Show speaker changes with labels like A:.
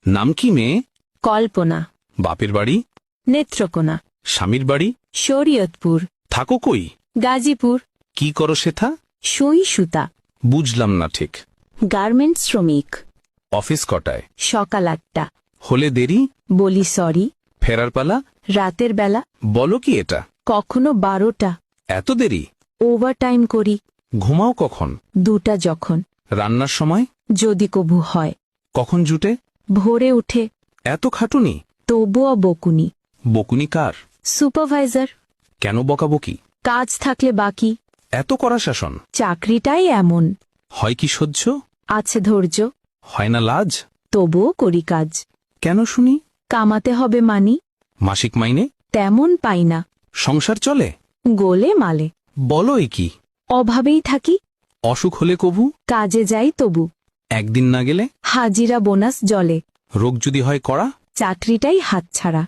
A: নাম কি মেয়ে?
B: কল্পনা।
A: বাপের বাড়ি?
B: নেত্রকোনা।
A: স্বামীর বাড়ি?
B: শরীয়তপুর।
A: থাকো কই?
B: গাজীপুর।
A: কি করো সেথা?
B: সুই সুতা।
A: বুঝলাম না ঠিক।
B: গার্মেন্টস শ্রমিক।
A: অফিস কটায়?
B: সকাল 8টা।
A: হলে দেরি?
B: বলি সরি।
A: ফেরার পালা?
B: রাতের বেলা।
A: বলো কি এটা?
B: কখনো 12টা।
A: এত দেরি?
B: ওভারটাইম করি।
A: ঘুমাও কখন?
B: 2টা যখন।
A: রান্নার সময়?
B: যদি কবু হয়।
A: কখন জুটে?
B: ভোরে উঠে।
A: এত খাটুনি?
B: তবুও বকুনি।
A: বকুনি কার?
B: সুপারভাইজার।
A: কেন বকাবকি?
B: কাজ থাকলে বাকি।
A: এত কড়া শাসন?
B: চাকরিটাই এমন।
A: হয় কি সহ্য?
B: আছে ধৈর্য।
A: হয় না লাজ?
B: তবুও করি কাজ।
A: কেন শুনি?
B: কামাতে হবে মানি।
A: মাসিক মাইনে?
B: তেমন পাই না।
A: সংসার চলে?
B: গোলে মালে।
A: বলো এ কি?
B: অভাবেই থাকি।
A: অসুখ হলে কবু?
B: কাজে যাই তবু।
A: একদিন না গেলে?
B: হাজিরা বোনাস জলে।
A: রোগ যদি হয় কড়া?
B: চাকরিটাই হাতছাড়া।